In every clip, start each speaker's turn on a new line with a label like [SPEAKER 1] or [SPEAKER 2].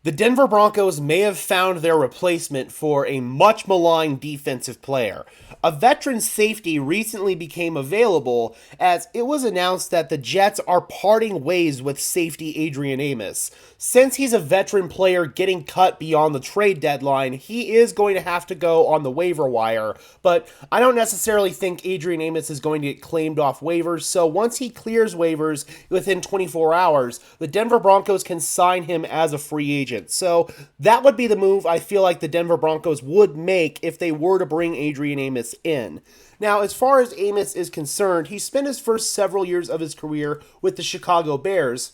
[SPEAKER 1] The Denver Broncos may have found their replacement for a much maligned defensive player. A veteran safety recently became available as it was announced that the Jets are parting ways with safety Adrian Amos. Since he's a veteran player getting cut beyond the trade deadline, he is going to have to go on the waiver wire, but I don't necessarily think Adrian Amos is going to get claimed off waivers, so once he clears waivers within 24 hours, the Denver Broncos can sign him as a free agent. So that would be the move I feel like the Denver Broncos would make if they were to bring Adrian Amos in. Now, as far as Amos is concerned, he spent his first several years of his career with the Chicago Bears.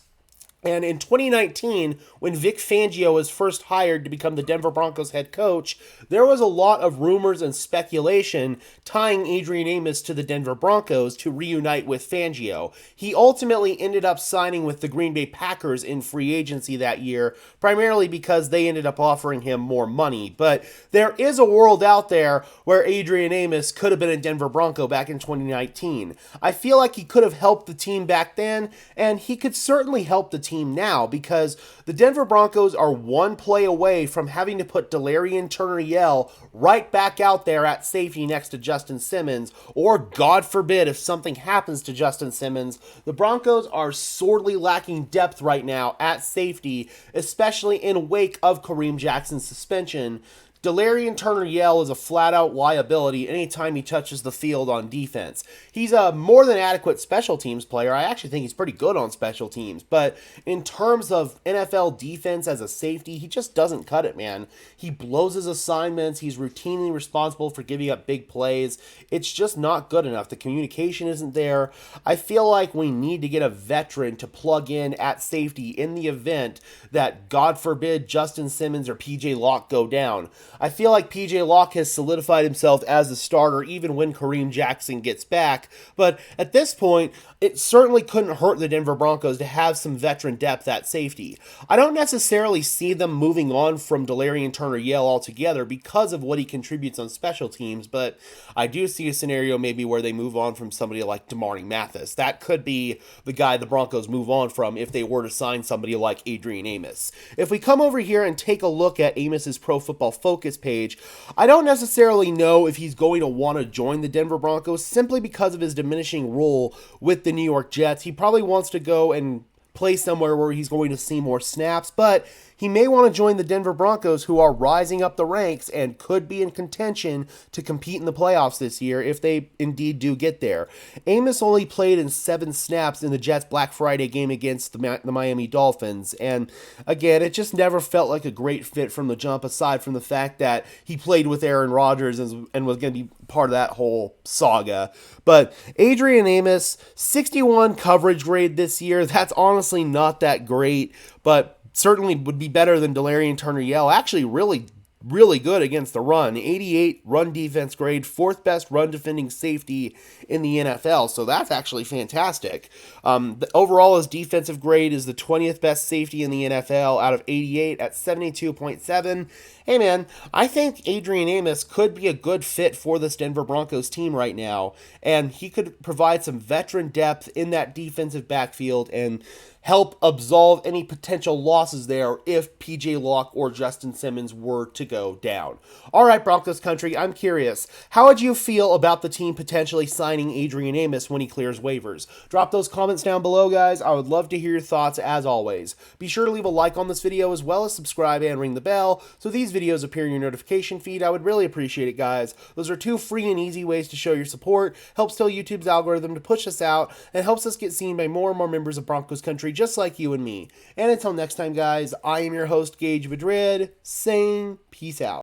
[SPEAKER 1] And in 2019, when Vic Fangio was first hired to become the Denver Broncos head coach, there was a lot of rumors and speculation tying Adrian Amos to the Denver Broncos to reunite with Fangio. He ultimately ended up signing with the Green Bay Packers in free agency that year, primarily because they ended up offering him more money. But there is a world out there where Adrian Amos could have been a Denver Bronco back in 2019. I feel like he could have helped the team back then, and he could certainly help the team now, because the Denver Broncos are one play away from having to put Delarian Turner-Yell right back out there at safety next to Justin Simmons, or God forbid if something happens to Justin Simmons. The Broncos are sorely lacking depth right now at safety, especially in wake of Kareem Jackson's suspension. Delarian Turner-Yell is a flat-out liability anytime he touches the field on defense. He's a more than adequate special teams player. I actually think he's pretty good on special teams. But in terms of NFL defense as a safety, he just doesn't cut it, man. He blows his assignments. He's routinely responsible for giving up big plays. It's just not good enough. The communication isn't there. I feel like we need to get a veteran to plug in at safety in the event that, God forbid, Justin Simmons or PJ Locke go down. I feel like PJ Locke has solidified himself as the starter even when Kareem Jackson gets back, but at this point, it certainly couldn't hurt the Denver Broncos to have some veteran depth at safety. I don't necessarily see them moving on from Delarian Turner-Yell altogether because of what he contributes on special teams, but I do see a scenario maybe where they move on from somebody like Damarri Mathis. That could be the guy the Broncos move on from if they were to sign somebody like Adrian Amos. If we come over here and take a look at Amos's Pro Football Focus page, I don't necessarily know if he's going to want to join the Denver Broncos simply because of his diminishing role with the New York Jets. He probably wants to go and play somewhere where he's going to see more snaps, but he may want to join the Denver Broncos, who are rising up the ranks and could be in contention to compete in the playoffs this year if they indeed do get there. Amos only played in 7 snaps in the Jets' Black Friday game against the Miami Dolphins, and again, it just never felt like a great fit from the jump, aside from the fact that he played with Aaron Rodgers and was going to be part of that whole saga. But Adrian Amos, 61 coverage grade this year. That's honestly not that great, but certainly would be better than Delarian Turner-Yell. Actually, really good against the run. 88 run defense grade, 4th best run defending safety in the NFL. So that's actually fantastic. Overall, his defensive grade is the 20th best safety in the NFL out of 88 at 72.7. Hey man, I think Adrian Amos could be a good fit for this Denver Broncos team right now, and he could provide some veteran depth in that defensive backfield and help absolve any potential losses there if PJ Locke or Justin Simmons were to go down. All right, Broncos country, I'm curious. How would you feel about the team potentially signing Adrian Amos when he clears waivers? Drop those comments down below, guys. I would love to hear your thoughts as always. Be sure to leave a like on this video as well as subscribe and ring the bell so these videos appear in your notification feed. I would really appreciate it, guys. Those are 2 free and easy ways to show your support. Helps tell YouTube's algorithm to push us out and helps us get seen by more and more members of Broncos country just like you and me. And until next time, guys, I am your host, Gage Madrid, saying peace out.